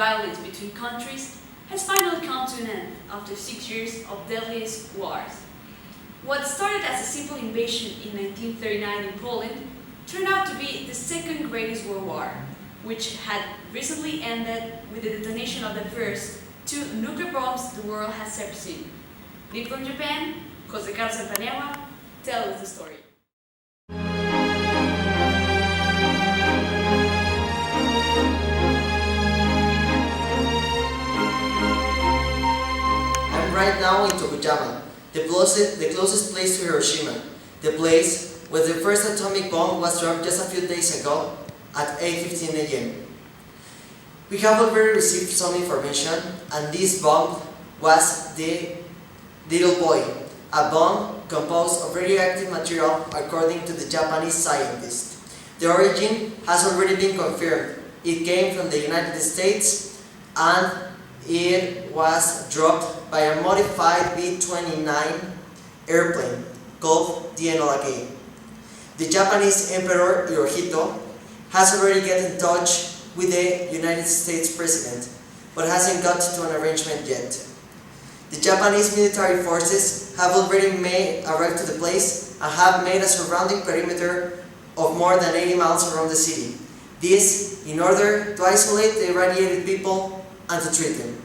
violence between countries has finally come to an end after 6 years of deadliest wars. What started as a simple invasion in 1939 in Poland turned out to be the second greatest world war, which had recently ended with the detonation of the first two nuclear bombs the world has ever seen. Live from Japan, Jose Carlos Santaneva, tell us the story. I'm right now in Tokushima, the closest place to Hiroshima, the place where the first atomic bomb was dropped just a few days ago at 8:15 a.m. We have already received some information, and this bomb was the Little Boy, a bomb composed of radioactive material according to the Japanese scientists. The origin has already been confirmed. It came from the United States and it was dropped by a modified B-29 airplane called the Enola Gay. The Japanese Emperor Hirohito has already got in touch with the United States President, but hasn't got to an arrangement yet. The Japanese military forces have already arrived to the place and have made a surrounding perimeter of more than 80 miles around the city. This in order to isolate the irradiated people and to treat them.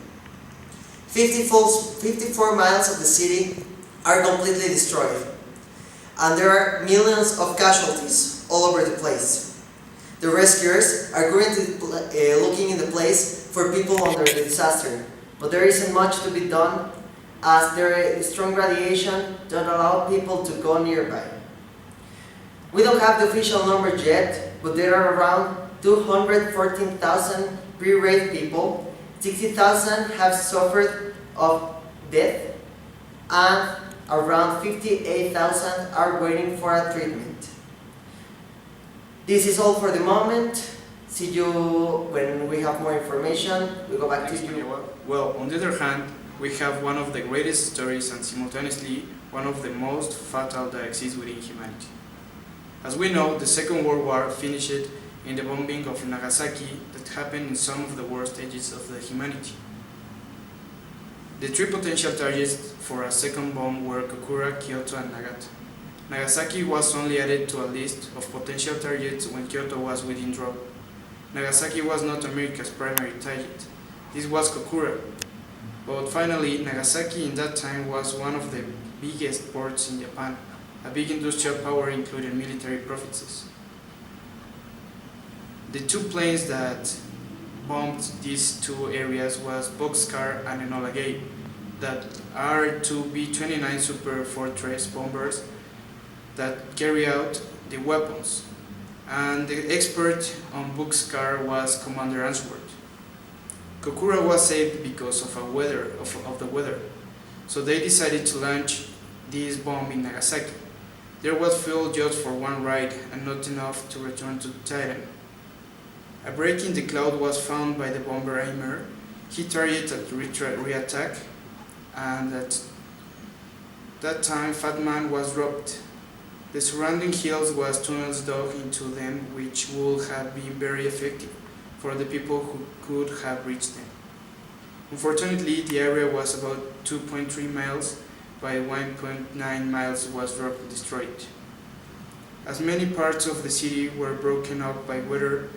54 miles of the city are completely destroyed, and there are millions of casualties all over the place. The rescuers are currently looking in the place for people under the disaster, but there isn't much to be done as there is strong radiation don't allow people to go nearby. We don't have the official numbers yet, but there are around 214,000 pre-raped people, 60,000 have suffered of death, and around 58,000 are waiting for a treatment. This is all for the moment. See you when we have more information. We go back to you. Well, on the other hand, we have one of the greatest stories and simultaneously one of the most fatal that exists within humanity. As we know, the Second World War finished in the bombing of Nagasaki that happened in some of the worst ages of the humanity. The three potential targets for a second bomb were Kokura, Kyoto, and Nagata. Nagasaki was only added to a list of potential targets when Kyoto was within draw. Nagasaki was not America's primary target. This was Kokura. But finally, Nagasaki in that time was one of the biggest ports in Japan, a big industrial power including military provinces. The two planes that bombed these two areas was Boxcar and Enola Gay, that are two B-29 Super Fortress bombers that carry out the weapons. And the expert on Boxcar was Commander Answorth. Kokura was saved because of the weather, so they decided to launch this bomb in Nagasaki. There was fuel just for one ride and not enough to return to Titan. A break in the cloud was found by the bomber aimer. He targeted a re-attack, and at that time Fat Man was dropped. The surrounding hills was tunnels dug into them, which would have been very effective for the people who could have reached them. Unfortunately, the area was about 2.3 miles by 1.9 miles was dropped and destroyed. As many parts of the city were broken up by weather,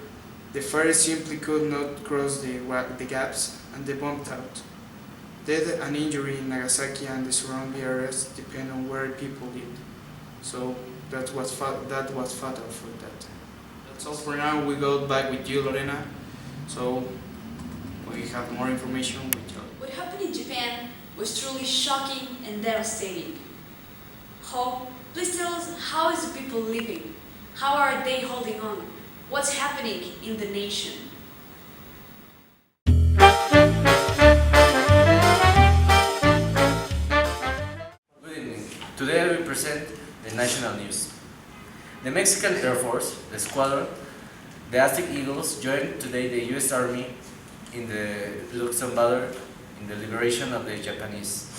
the fire simply could not cross the gaps and they bombed out. Death and injury in Nagasaki and the surrounding areas depend on where people lived. So that was fatal for that. That's all for now. We go back with you, Lorena. So we have more information with you. What happened in Japan was truly shocking and devastating. Ho, please tell us, how is the people living? How are they holding on? What's happening in the nation? Good evening. Today I will present the national news. The Mexican Air Force, the squadron, the Aztec Eagles, joined today the U.S. Army in the Luxembourg in the liberation of the Japanese.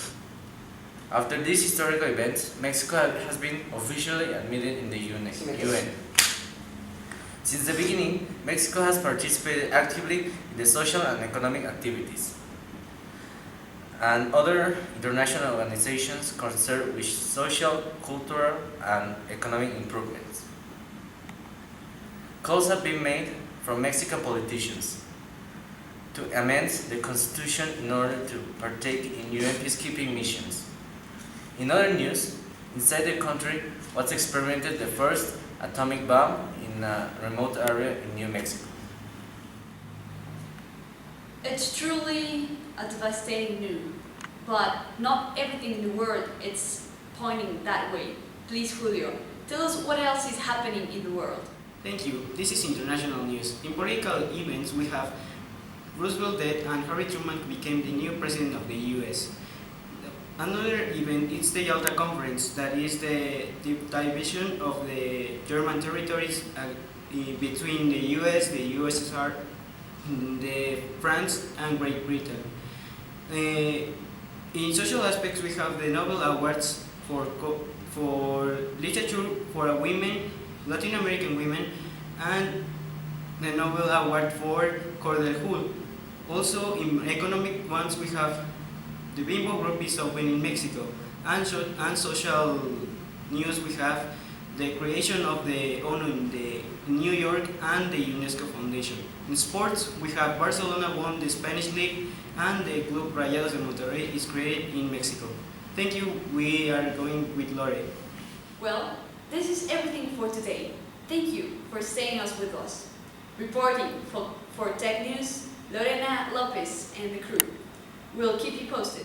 After this historical event, Mexico has been officially admitted in the UN. Since the beginning, Mexico has participated actively in the social and economic activities and other international organizations concerned with social, cultural, and economic improvements. Calls have been made from Mexican politicians to amend the constitution in order to partake in UN peacekeeping missions. In other news, inside the country was experimented the first atomic bomb in a remote area in New Mexico. It's truly a devastating news, but not everything in the world is pointing that way. Please, Julio, tell us what else is happening in the world. Thank you. This is international news. In political events, we have Roosevelt dead and Harry Truman became the new president of the U.S. Another event is the Yalta Conference, that is the division of the German territories between the U.S., the USSR, the France, and Great Britain. In social aspects, we have the Nobel Awards for literature for women, Latin American women, and the Nobel Award for Cordell Hull. Also, in economic ones, we have the Bimbo Group is open in Mexico, and social news, we have the creation of the ONU in New York and the UNESCO Foundation. In sports, we have Barcelona won the Spanish League, and the Club Rayados de Monterrey is created in Mexico. Thank you. We are going with Lore. Well, this is everything for today. Thank you for staying with us. Reporting for Tech News, Lorena Lopez and the crew. We'll keep you posted.